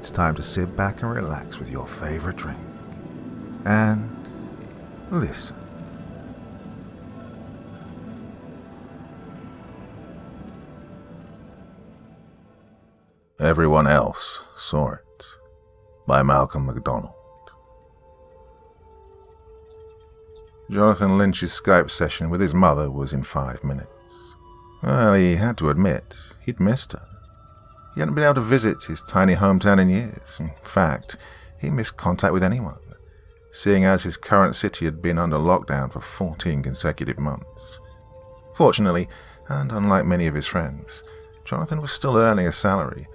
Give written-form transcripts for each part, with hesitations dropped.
it's time to sit back and relax with your favorite drink. And listen. Everyone Else Saw It by Malcolm MacDonald. Jonathan Lynch's Skype session with his mother was in 5 minutes. Well, he had to admit, he'd missed her. He hadn't been able to visit his tiny hometown in years. In fact, he missed contact with anyone, seeing as his current city had been under lockdown for 14 consecutive months. Fortunately, and unlike many of his friends, Jonathan was still earning a salary,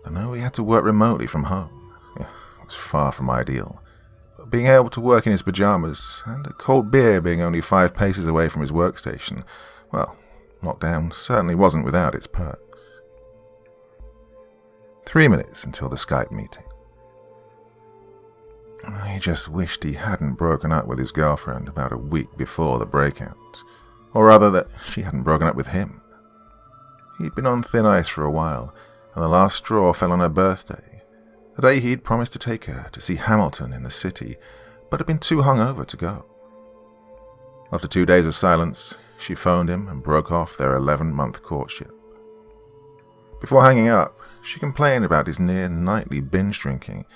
though he had to work remotely from home. It was far from ideal. But being able to work in his pajamas, and a cold beer being only 5 paces away from his workstation, well, lockdown certainly wasn't without its perks. 3 minutes until the Skype meeting. He just wished he hadn't broken up with his girlfriend about a week before the breakout, or rather that she hadn't broken up with him. He'd been on thin ice for a while, and the last straw fell on her birthday, the day he'd promised to take her to see Hamilton in the city, but had been too hungover to go. After 2 days of silence, she phoned him and broke off their 11-month courtship. Before hanging up, she complained about his near nightly binge drinking,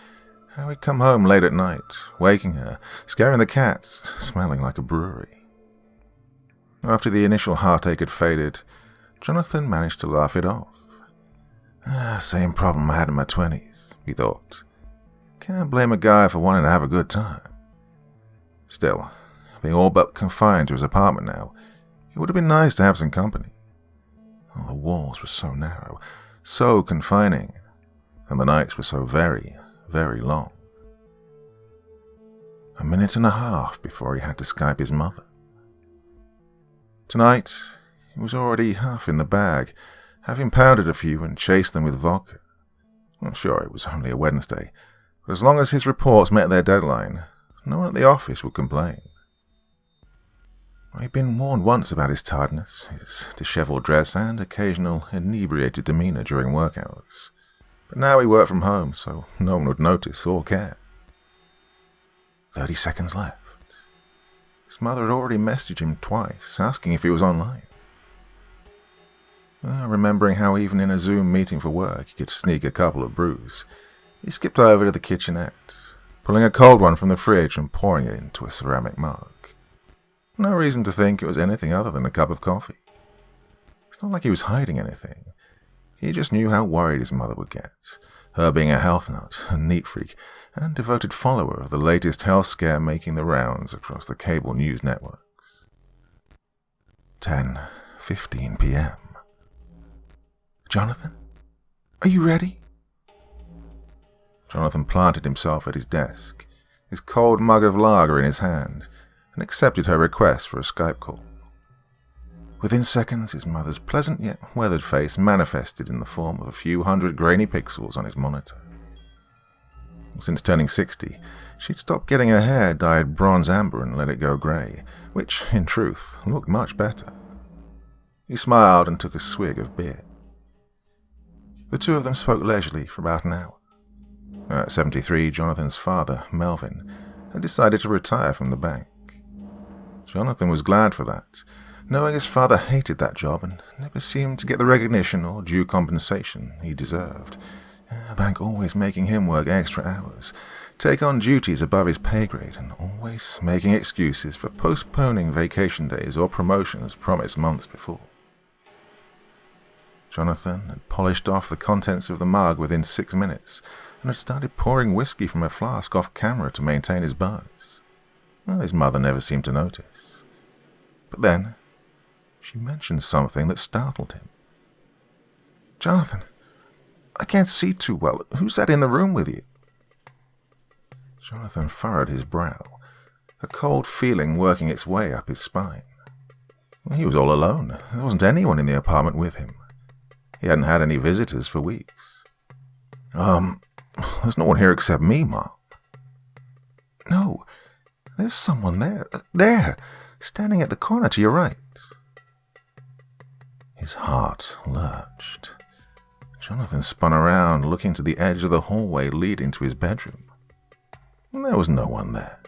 how he'd come home late at night, waking her, scaring the cats, smelling like a brewery. After the initial heartache had faded, Jonathan managed to laugh it off. Same problem I had in my 20s, he thought. Can't blame a guy for wanting to have a good time. Still, being all but confined to his apartment now, it would have been nice to have some company. The walls were so narrow, so confining, and the nights were so very, very long. 1.5 minutes before he had to Skype his mother. Tonight, he was already half in the bag, having pounded a few and chased them with vodka. Well, sure, it was only a Wednesday, but as long as his reports met their deadline, no one at the office would complain. He'd been warned once about his tiredness, his dishevelled dress, and occasional inebriated demeanour during work hours. But now he worked from home, so no one would notice or care. 30 seconds left. His mother had already messaged him twice, asking if he was online. Remembering how even in a Zoom meeting for work he could sneak a couple of brews, he skipped over to the kitchenette, pulling a cold one from the fridge and pouring it into a ceramic mug. No reason to think it was anything other than a cup of coffee. It's not like he was hiding anything. He just knew how worried his mother would get, her being a health nut, a neat freak, and devoted follower of the latest health scare making the rounds across the cable news networks. 10:15 p.m. Jonathan, are you ready? Jonathan planted himself at his desk, his cold mug of lager in his hand, and accepted her request for a Skype call. Within seconds, his mother's pleasant yet weathered face manifested in the form of a few hundred grainy pixels on his monitor. Since turning 60, she'd stopped getting her hair dyed bronze amber and let it go grey, which, in truth, looked much better. He smiled and took a swig of beer. The two of them spoke leisurely for about an hour. At 73, Jonathan's father, Melvin, had decided to retire from the bank. Jonathan was glad for that, knowing his father hated that job and never seemed to get the recognition or due compensation he deserved. The bank always making him work extra hours, take on duties above his pay grade, and always making excuses for postponing vacation days or promotions promised months before. Jonathan had polished off the contents of the mug within 6 minutes and had started pouring whiskey from a flask off camera to maintain his buzz. Well, his mother never seemed to notice. But then, she mentioned something that startled him. Jonathan, I can't see too well. Who's that in the room with you? Jonathan furrowed his brow, a cold feeling working its way up his spine. He was all alone. There wasn't anyone in the apartment with him. He hadn't had any visitors for weeks. There's no one here except me, Mom. No, there's someone there. There, standing at the corner to your right. His heart lurched. Jonathan spun around, looking to the edge of the hallway leading to his bedroom. There was no one there.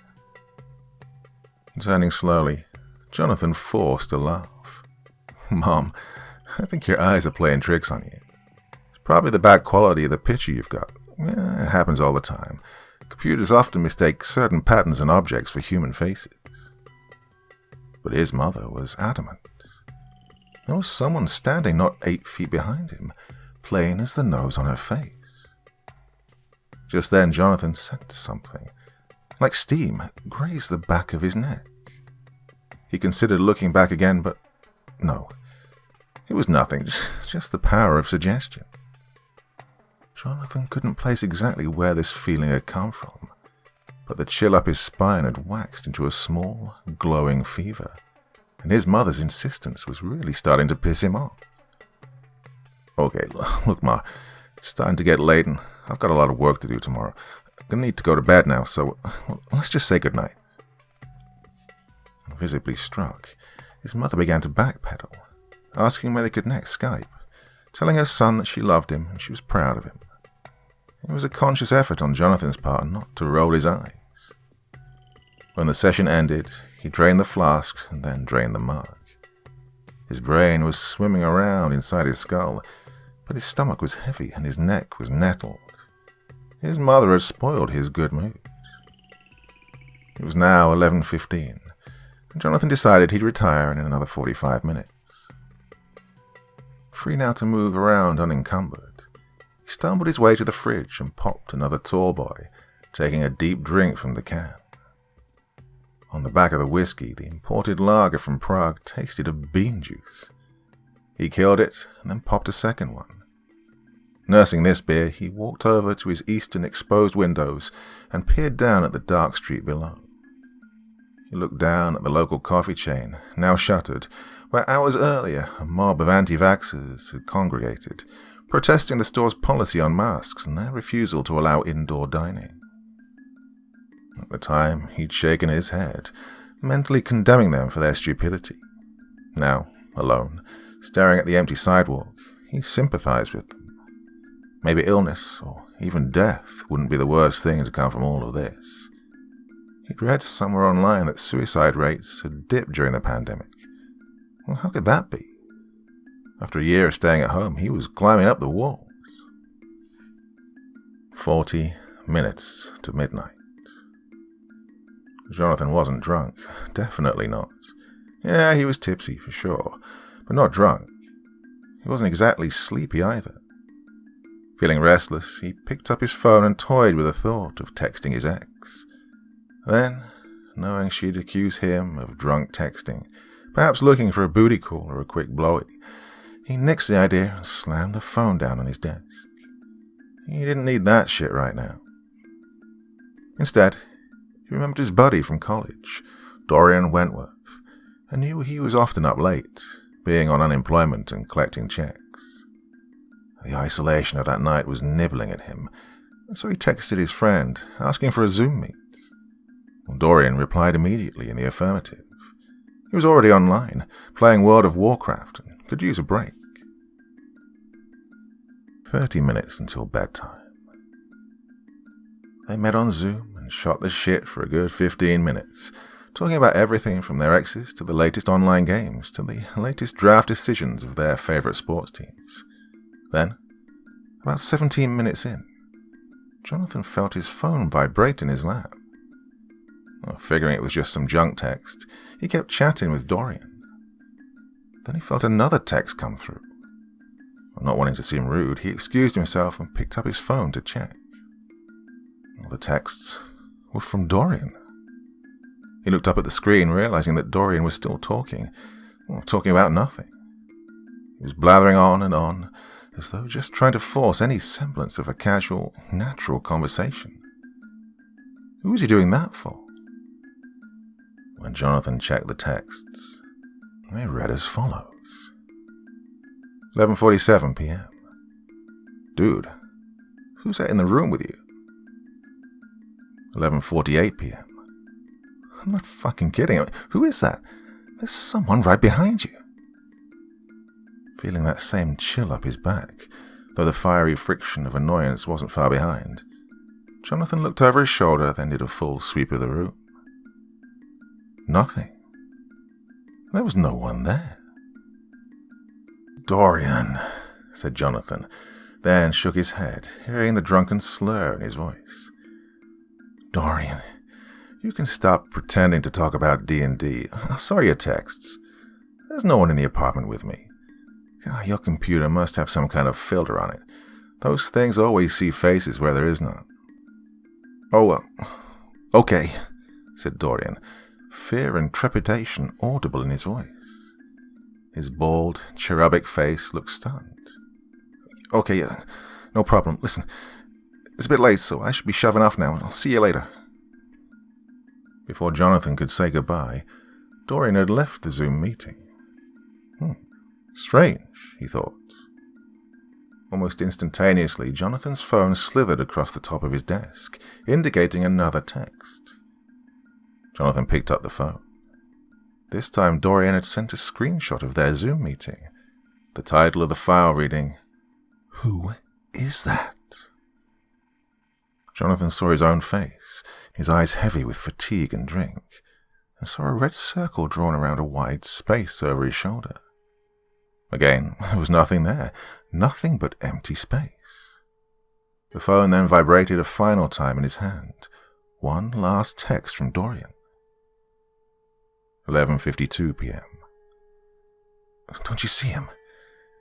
Turning slowly, Jonathan forced a laugh. "Mom, I think your eyes are playing tricks on you. It's probably the bad quality of the picture you've got. It happens all the time. Computers often mistake certain patterns and objects for human faces." But his mother was adamant. There was someone standing not 8 feet behind him, plain as the nose on her face. Just then Jonathan sensed something, like steam, grazed the back of his neck. He considered looking back again, but no. It was nothing, just the power of suggestion. Jonathan couldn't place exactly where this feeling had come from, but the chill up his spine had waxed into a small, glowing fever, and his mother's insistence was really starting to piss him off. "Okay, look, Ma, it's starting to get late and I've got a lot of work to do tomorrow. I'm going to need to go to bed now, so let's just say goodnight." Visibly struck, his mother began to backpedal, asking where they could next Skype, telling her son that she loved him and she was proud of him. It was a conscious effort on Jonathan's part not to roll his eyes. When the session ended, he drained the flask and then drained the mug. His brain was swimming around inside his skull, but his stomach was heavy and his neck was nettled. His mother had spoiled his good mood. It was now 11:15, and Jonathan decided he'd retire in another 45 minutes. Free now to move around unencumbered, he stumbled his way to the fridge and popped another tall boy, taking a deep drink from the can. On the back of the whiskey, the imported lager from Prague tasted of bean juice. He killed it and then popped a second one. Nursing this beer, he walked over to his eastern exposed windows and peered down at the dark street below. He looked down at the local coffee chain, now shuttered, where hours earlier a mob of anti-vaxxers had congregated, protesting the store's policy on masks and their refusal to allow indoor dining. At the time, he'd shaken his head, mentally condemning them for their stupidity. Now, alone, staring at the empty sidewalk, he sympathized with them. Maybe illness, or even death, wouldn't be the worst thing to come from all of this. He'd read somewhere online that suicide rates had dipped during the pandemic. Well, how could that be? After a year of staying at home, he was climbing up the walls. 40 minutes to midnight. Jonathan wasn't drunk. Definitely not. Yeah, he was tipsy, for sure, but not drunk. He wasn't exactly sleepy either. Feeling restless, he picked up his phone and toyed with the thought of texting his ex. Then, knowing she'd accuse him of drunk texting, perhaps looking for a booty call or a quick blowy, he nixed the idea and slammed the phone down on his desk. He didn't need that shit right now. Instead, he remembered his buddy from college, Dorian Wentworth, and knew he was often up late, being on unemployment and collecting checks. The isolation of that night was nibbling at him, so he texted his friend, asking for a Zoom meet. Dorian replied immediately in the affirmative. He was already online, playing World of Warcraft, and could use a break. 30 minutes until bedtime. They met on Zoom and shot the shit for a good 15 minutes, talking about everything from their exes to the latest online games to the latest draft decisions of their favorite sports teams. Then, about 17 minutes in, Jonathan felt his phone vibrate in his lap. Figuring it was just some junk text, he kept chatting with Dorian. Then he felt another text come through. Not wanting to seem rude, he excused himself and picked up his phone to check. The texts were from Dorian. He looked up at the screen, realizing that Dorian was still talking about nothing. He was blathering on, as though just trying to force any semblance of a casual, natural conversation. Who was he doing that for? When Jonathan checked the texts, they read as follows. 11:47 p.m. Dude, who's that in the room with you? 11:48 p.m. I'm not fucking kidding. Who is that? There's someone right behind you. Feeling that same chill up his back, though the fiery friction of annoyance wasn't far behind. Jonathan looked over his shoulder, then did a full sweep of the room. Nothing. There was no one there. "Dorian," said Jonathan, then shook his head, hearing the drunken slur in his voice. "Dorian, you can stop pretending to talk about D&D. I saw your texts. There's no one in the apartment with me. God, your computer must have some kind of filter on it. Those things always see faces where there is none." "Oh, okay," said Dorian, fear and trepidation audible in his voice. His bald, cherubic face looked stunned. "Okay, no problem. Listen, it's a bit late, so I should be shoving off now. I'll see you later." Before Jonathan could say goodbye, Dorian had left the Zoom meeting. Strange, he thought. Almost instantaneously, Jonathan's phone slithered across the top of his desk, indicating another text. Jonathan picked up the phone. This time Dorian had sent a screenshot of their Zoom meeting, the title of the file reading, "Who is that?" Jonathan saw his own face, his eyes heavy with fatigue and drink, and saw a red circle drawn around a wide space over his shoulder. Again, there was nothing there, nothing but empty space. The phone then vibrated a final time in his hand. One last text from Dorian. 11:52 p.m. "Don't you see him?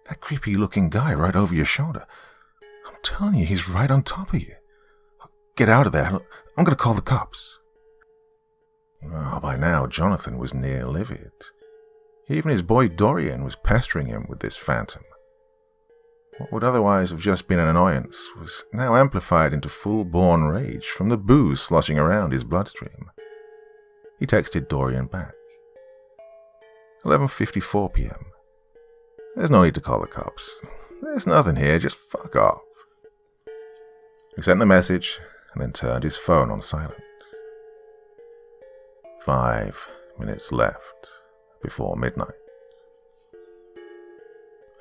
That creepy-looking guy right over your shoulder. I'm telling you, he's right on top of you. Get out of there. Look, I'm going to call the cops." Oh, by now, Jonathan was near livid. Even his boy Dorian was pestering him with this phantom. What would otherwise have just been an annoyance was now amplified into full-born rage from the booze sloshing around his bloodstream. He texted Dorian back. 11:54 p.m. "There's no need to call the cops. There's nothing here, just fuck off." He sent the message and then turned his phone on silent. 5 minutes left before midnight.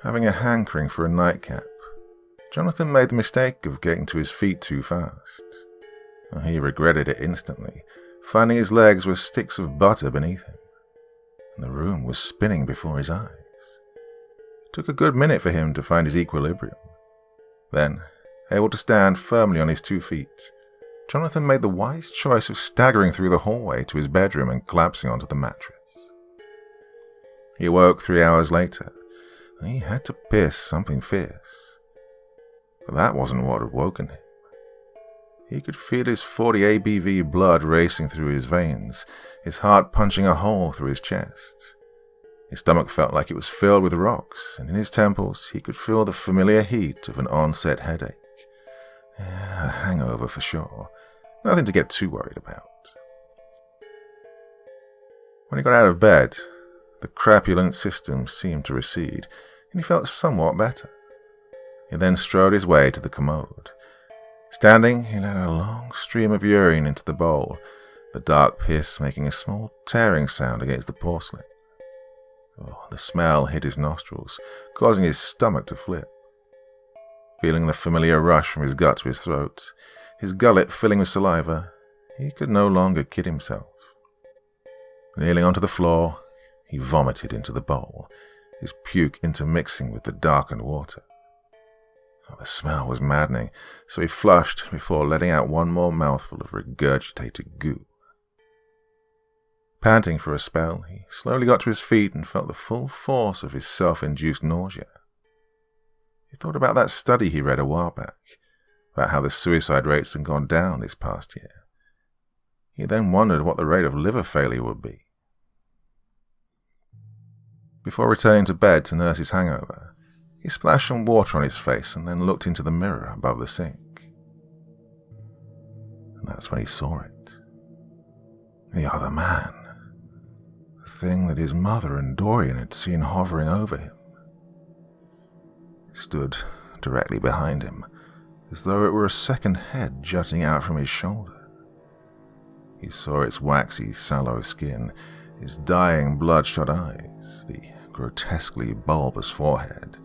Having a hankering for a nightcap, Jonathan made the mistake of getting to his feet too fast. He regretted it instantly, finding his legs were sticks of butter beneath him, and the room was spinning before his eyes. It took a good minute for him to find his equilibrium. Then, able to stand firmly on his 2 feet, Jonathan made the wise choice of staggering through the hallway to his bedroom and collapsing onto the mattress. He awoke 3 hours later. He had to piss something fierce. But that wasn't what had woken him. He could feel his 40 ABV blood racing through his veins, his heart punching a hole through his chest. His stomach felt like it was filled with rocks, and in his temples he could feel the familiar heat of an onset headache. A hangover for sure. Nothing to get too worried about. When he got out of bed, the crapulent system seemed to recede, and he felt somewhat better. He then strode his way to the commode. Standing, he let a long stream of urine into the bowl, the dark piss making a small tearing sound against the porcelain. The smell hit his nostrils, causing his stomach to flip. Feeling the familiar rush from his gut to his throat, his gullet filling with saliva, he could no longer kid himself. Kneeling onto the floor, he vomited into the bowl, his puke intermixing with the darkened water. The smell was maddening, so he flushed before letting out one more mouthful of regurgitated goo. Panting for a spell, he slowly got to his feet and felt the full force of his self-induced nausea. He thought about that study he read a while back, about how the suicide rates had gone down this past year. He then wondered what the rate of liver failure would be. Before returning to bed to nurse his hangover, he splashed some water on his face and then looked into the mirror above the sink. And that's when he saw it. The other man. The thing that his mother and Dorian had seen hovering over him. It stood directly behind him, as though it were a second head jutting out from his shoulder. He saw its waxy, sallow skin, his dying, bloodshot eyes, the grotesquely bulbous forehead,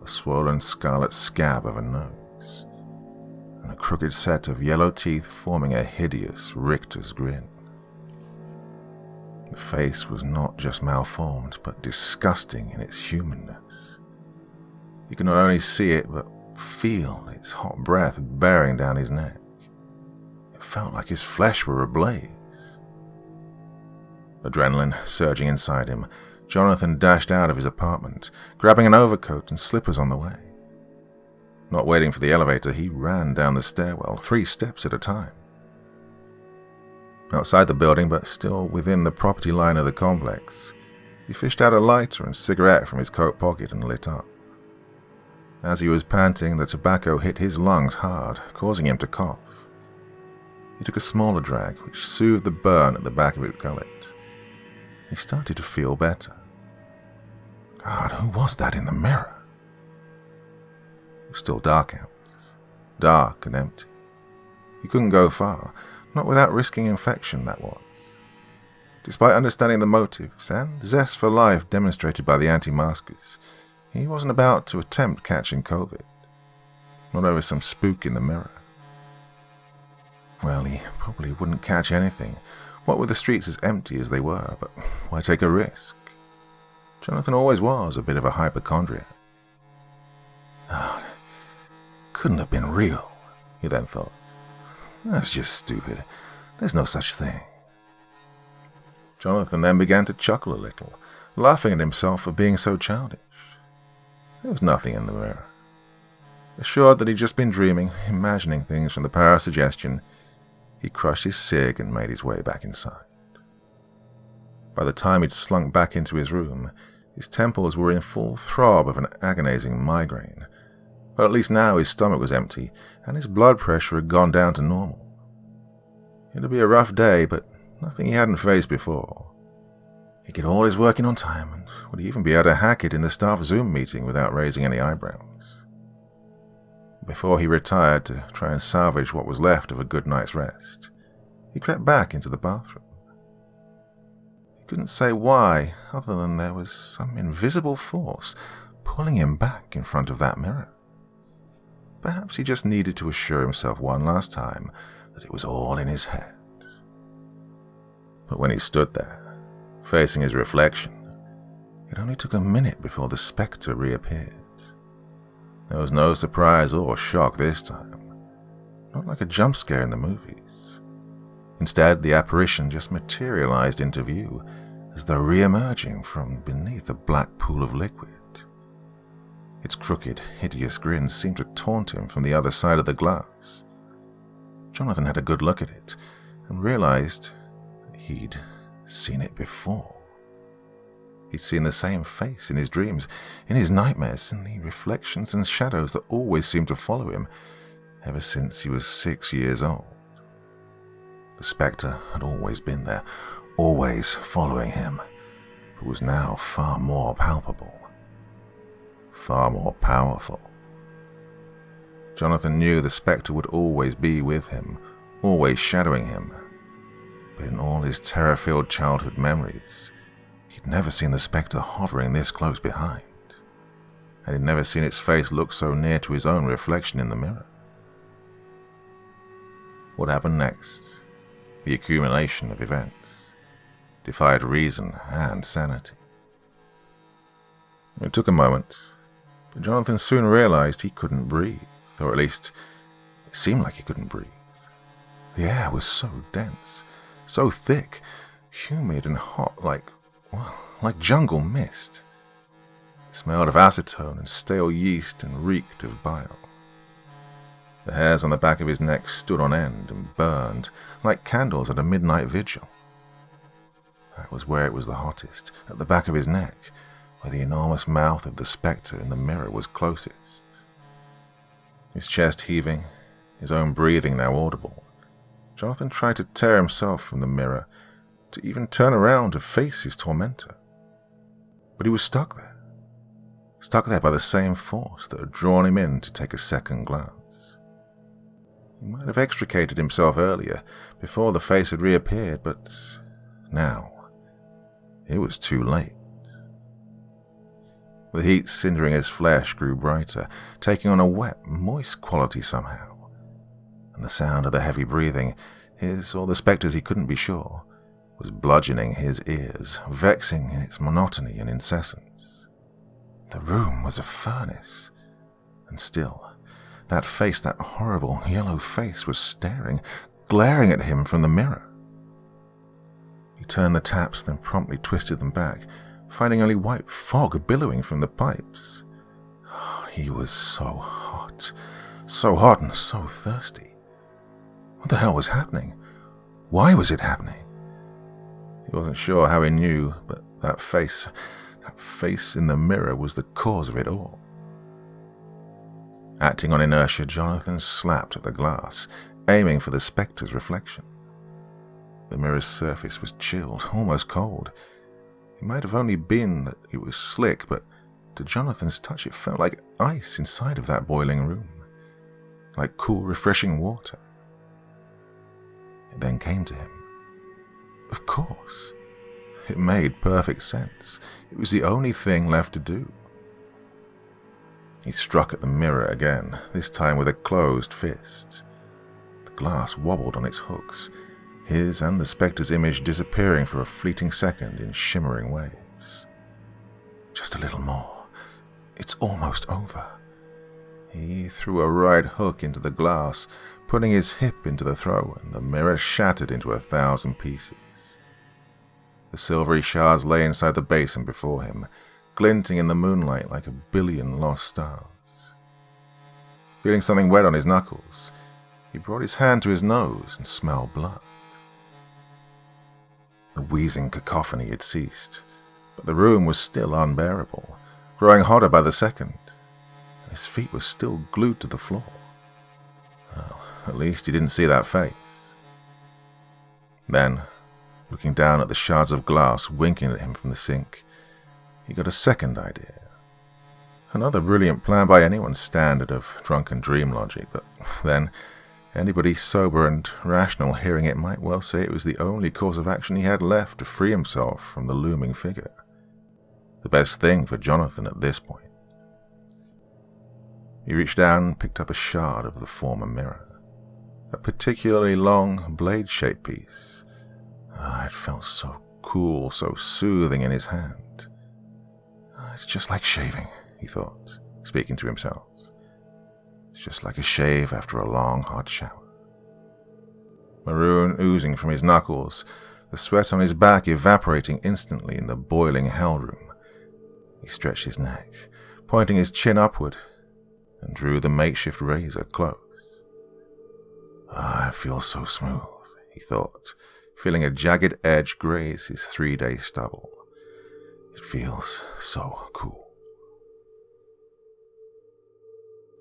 a swollen scarlet scab of a nose, and a crooked set of yellow teeth forming a hideous Richter's grin. The face was not just malformed, but disgusting in its humanness. He could not only see it, but feel its hot breath bearing down his neck. It felt like his flesh were ablaze. Adrenaline surging inside him, Jonathan dashed out of his apartment, grabbing an overcoat and slippers on the way. Not waiting for the elevator, he ran down the stairwell, 3 steps at a time. Outside the building, but still within the property line of the complex, he fished out a lighter and cigarette from his coat pocket and lit up. As he was panting, the tobacco hit his lungs hard, causing him to cough. He took a smaller drag, which soothed the burn at the back of his gullet. He started to feel better. God, who was that in the mirror? It was still dark out. Dark and empty. He couldn't go far, not without risking infection, that was. Despite understanding the motives and zest for life demonstrated by the anti-maskers, he wasn't about to attempt catching COVID. Not over some spook in the mirror. Well, he probably wouldn't catch anything, what with the streets as empty as they were, but why take a risk? Jonathan always was a bit of a hypochondriac. Oh, couldn't have been real, he then thought. That's just stupid. There's no such thing. Jonathan then began to chuckle a little, laughing at himself for being so childish. There was nothing in the mirror. Assured that he'd just been dreaming, imagining things from the power of suggestion, he crushed his cig and made his way back inside. By the time he'd slunk back into his room, his temples were in full throb of an agonizing migraine, but at least now his stomach was empty and his blood pressure had gone down to normal. It'd be a rough day, but nothing he hadn't faced before. He'd get all his work in on time and would even be able to hack it in the staff Zoom meeting without raising any eyebrows. Before he retired to try and salvage what was left of a good night's rest, he crept back into the bathroom. He couldn't say why, other than there was some invisible force pulling him back in front of that mirror. Perhaps he just needed to assure himself one last time that it was all in his head. But when he stood there, facing his reflection, it only took a minute before the spectre reappeared. There was no surprise or shock this time, not like a jump scare in the movies. Instead, the apparition just materialized into view, as though re-emerging from beneath a black pool of liquid. Its crooked, hideous grin seemed to taunt him from the other side of the glass. Jonathan had a good look at it, and realized that he'd seen it before. He'd seen the same face in his dreams, in his nightmares, in the reflections and shadows that always seemed to follow him, ever since he was 6 years old. The spectre had always been there, always following him, but was now far more palpable, far more powerful. Jonathan knew the spectre would always be with him, always shadowing him, but in all his terror-filled childhood memories, he'd never seen the spectre hovering this close behind, and he'd never seen its face look so near to his own reflection in the mirror. What happened next? The accumulation of events defied reason and sanity. It took a moment, but Jonathan soon realized he couldn't breathe, or at least it seemed like he couldn't breathe. The air was so dense, so thick, humid and hot, like jungle mist. It smelled of acetone and stale yeast and reeked of bile. The hairs on the back of his neck stood on end and burned like candles at a midnight vigil. That was where it was the hottest, at the back of his neck, where the enormous mouth of the spectre in the mirror was closest. His chest heaving, his own breathing now audible, Jonathan tried to tear himself from the mirror, to even turn around to face his tormentor. But he was stuck there by the same force that had drawn him in to take a second glance. He might have extricated himself earlier, before the face had reappeared, but now it was too late. The heat cindering his flesh grew brighter, taking on a wet, moist quality somehow. And the sound of the heavy breathing, his or the spectre's he couldn't be sure, was bludgeoning his ears, vexing in its monotony and incessance. The room was a furnace, and still, that face, that horrible yellow face, was staring, glaring at him from the mirror. He turned the taps, then promptly twisted them back, finding only white fog billowing from the pipes. Oh, he was so hot and so thirsty. What the hell was happening? Why was it happening? He wasn't sure how he knew, but that face in the mirror was the cause of it all. Acting on inertia, Jonathan slapped at the glass, aiming for the spectre's reflection. The mirror's surface was chilled, almost cold. It might have only been that it was slick, but to Jonathan's touch it felt like ice inside of that boiling room, like cool, refreshing water. It then came to him. Of course. It made perfect sense. It was the only thing left to do. He struck at the mirror again, this time with a closed fist. The glass wobbled on its hooks, his and the spectre's image disappearing for a fleeting second in shimmering waves. Just a little more. It's almost over. He threw a right hook into the glass, putting his hip into the throw, and the mirror shattered into 1,000 pieces. The silvery shards lay inside the basin before him, glinting in the moonlight like 1 billion lost stars. Feeling something wet on his knuckles, he brought his hand to his nose and smelled blood. The wheezing cacophony had ceased, but the room was still unbearable, growing hotter by the second, and his feet were still glued to the floor. Well, at least he didn't see that face. Then, looking down at the shards of glass winking at him from the sink, he got a second idea. Another brilliant plan by anyone's standard of drunken dream logic, but then anybody sober and rational hearing it might well say it was the only course of action he had left to free himself from the looming figure. The best thing for Jonathan at this point. He reached down and picked up a shard of the former mirror, a particularly long, blade-shaped piece. It felt so cool, so soothing in his hand. It's just like shaving, he thought, speaking to himself. It's just like a shave after a long, hot shower. Maroon oozing from his knuckles, the sweat on his back evaporating instantly in the boiling hell room. He stretched his neck, pointing his chin upward, and drew the makeshift razor close. It feels so smooth, he thought, feeling a jagged edge graze his 3-day stubble. It feels so cool.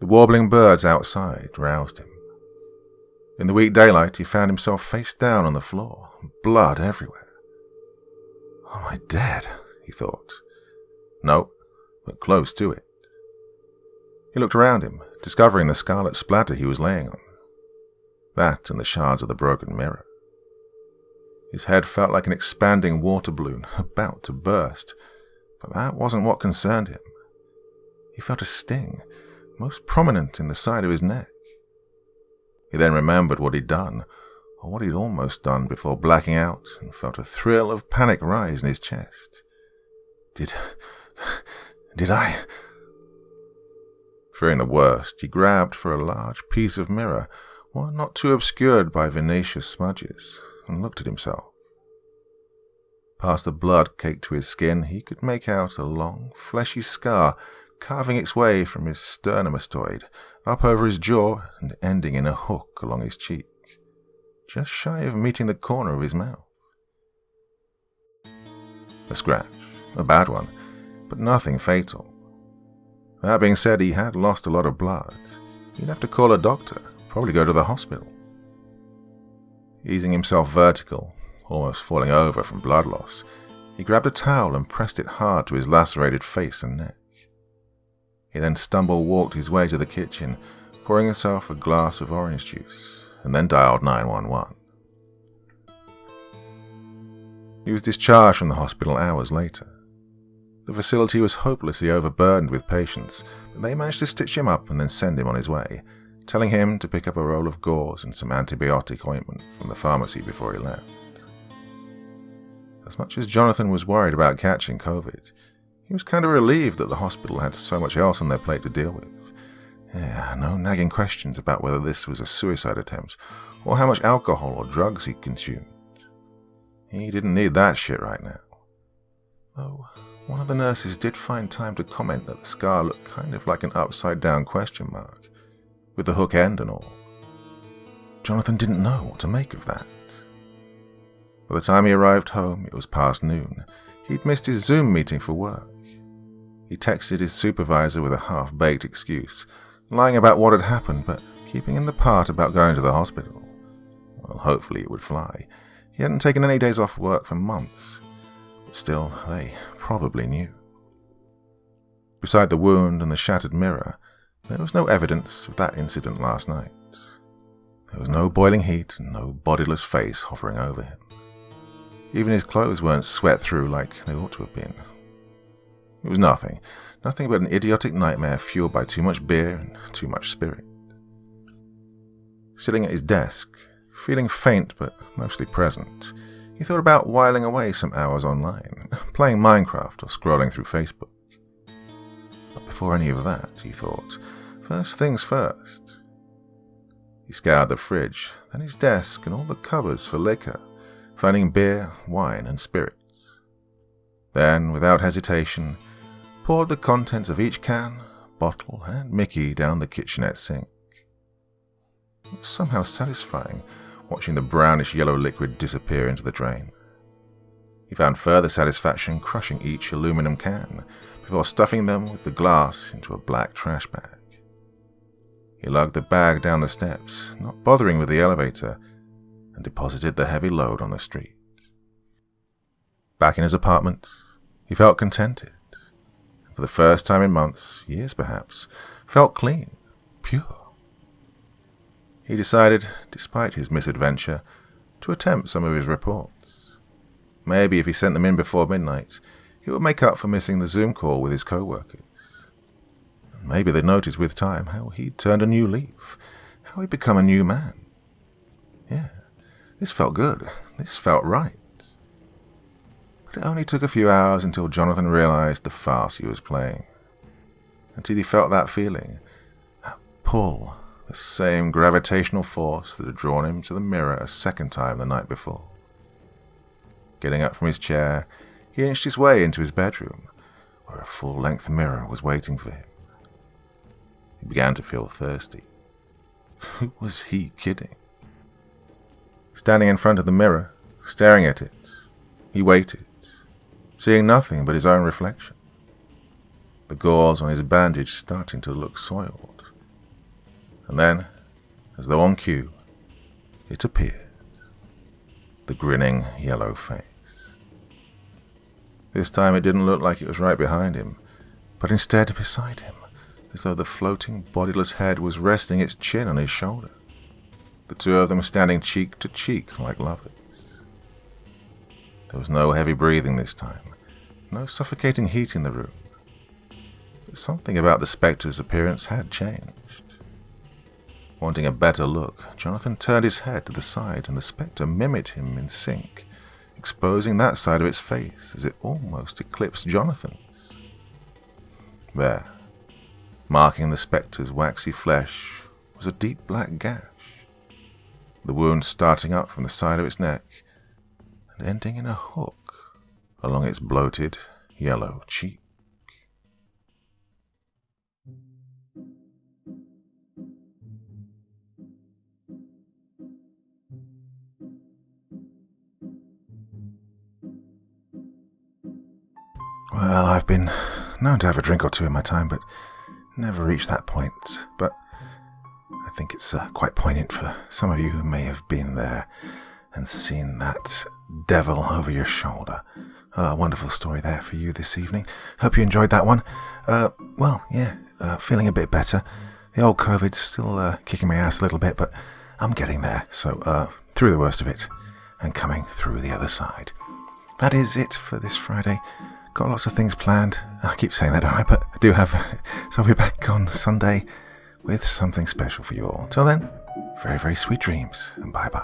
The warbling birds outside roused him. In the weak daylight, he found himself face down on the floor, blood everywhere. Am I dead? He thought. No, but close to it. He looked around him, discovering the scarlet splatter he was laying on. That and the shards of the broken mirror. His head felt like an expanding water balloon about to burst, but that wasn't what concerned him. He felt a sting, most prominent in the side of his neck. He then remembered what he'd done, or what he'd almost done before blacking out, and felt a thrill of panic rise in his chest. Did I? Fearing the worst, he grabbed for a large piece of mirror, one not too obscured by vinaceous smudges, and looked at himself. Past the blood caked to his skin, he could make out a long, fleshy scar carving its way from his sternomastoid up over his jaw and ending in a hook along his cheek, just shy of meeting the corner of his mouth. A scratch, a bad one, but nothing fatal. That being said, he had lost a lot of blood. He'd have to call a doctor, probably go to the hospital. Easing himself vertical, almost falling over from blood loss, he grabbed a towel and pressed it hard to his lacerated face and neck. He then stumble-walked his way to the kitchen, pouring himself a glass of orange juice, and then dialed 911. He was discharged from the hospital hours later. The facility was hopelessly overburdened with patients, but they managed to stitch him up and then send him on his way, telling him to pick up a roll of gauze and some antibiotic ointment from the pharmacy before he left. As much as Jonathan was worried about catching COVID, he was kind of relieved that the hospital had so much else on their plate to deal with. Yeah, no nagging questions about whether this was a suicide attempt or how much alcohol or drugs he'd consumed. He didn't need that shit right now. Though one of the nurses did find time to comment that the scar looked kind of like an upside-down question mark, with the hook end and all. Jonathan didn't know what to make of that. By the time he arrived home, it was past noon. He'd missed his Zoom meeting for work. He texted his supervisor with a half-baked excuse, lying about what had happened, but keeping in the part about going to the hospital. Well, hopefully it would fly. He hadn't taken any days off work for months. But still, they probably knew. Beside the wound and the shattered mirror, there was no evidence of that incident last night. There was no boiling heat and no bodiless face hovering over him. Even his clothes weren't sweat through like they ought to have been. It was nothing but an idiotic nightmare fueled by too much beer and too much spirit. Sitting at his desk, feeling faint but mostly present, he thought about whiling away some hours online, playing Minecraft or scrolling through Facebook. But before any of that, he thought, first things first. He scoured the fridge, then his desk and all the cupboards for liquor, finding beer, wine and spirits. Then, without hesitation, poured the contents of each can, bottle and Mickey down the kitchenette sink. It was somehow satisfying watching the brownish-yellow liquid disappear into the drain. He found further satisfaction crushing each aluminum can before stuffing them with the glass into a black trash bag. He lugged the bag down the steps, not bothering with the elevator, and deposited the heavy load on the street. Back in his apartment, he felt contented. For the first time in months, years perhaps, felt clean, pure. He decided, despite his misadventure, to attempt some of his reports. Maybe if he sent them in before midnight, it would make up for missing the Zoom call with his co-workers. Maybe they'd notice with time how he'd turned a new leaf, how he'd become a new man. Yeah, this felt good. This felt right. But it only took a few hours until Jonathan realized the farce he was playing. Until he felt that feeling, that pull, the same gravitational force that had drawn him to the mirror a second time the night before. Getting up from his chair, he inched his way into his bedroom, where a full-length mirror was waiting for him. He began to feel thirsty. Who was he kidding? Standing in front of the mirror, staring at it, he waited, seeing nothing but his own reflection. The gauze on his bandage starting to look soiled. And then, as though on cue, it appeared. The grinning yellow face. This time it didn't look like it was right behind him, but instead beside him, as though the floating, bodiless head was resting its chin on his shoulder. The two of them standing cheek to cheek like lovers. There was no heavy breathing this time, no suffocating heat in the room. But something about the spectre's appearance had changed. Wanting a better look, Jonathan turned his head to the side and the spectre mimicked him in sync, exposing that side of its face as it almost eclipsed Jonathan's. There, marking the spectre's waxy flesh, was a deep black gash, the wound starting up from the side of its neck and ending in a hook along its bloated, yellow cheek. Well, I've been known to have a drink or two in my time, but never reached that point. But I think it's quite poignant for some of you who may have been there and seen that devil over your shoulder. A wonderful story there for you this evening. Hope you enjoyed that one. Feeling a bit better. The old COVID's still kicking my ass a little bit, but I'm getting there. So through the worst of it and coming through the other side. That is it for this Friday. Got lots of things planned. I keep saying that, don't I? But I do have. So I'll be back on Sunday with something special for you all. Till then, very, very sweet dreams, and bye-bye.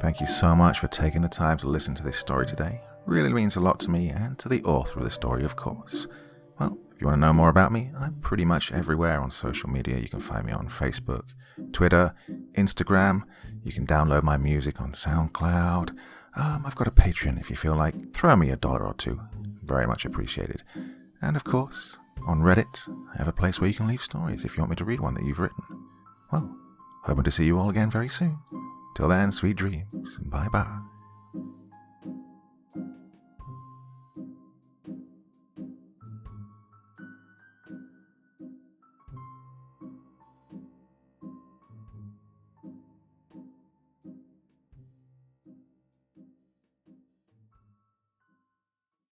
Thank you so much for taking the time to listen to this story today. Really means a lot to me and to the author of the story, of course. Well, if you want to know more about me, I'm pretty much everywhere on social media. You can find me on Facebook, Twitter, Instagram. You can download my music on SoundCloud. I've got a Patreon if you feel like. Throw me $1 or $2. Very much appreciated. And of course, on Reddit, I have a place where you can leave stories if you want me to read one that you've written. Well, hoping to see you all again very soon. Till then, sweet dreams, and bye-bye.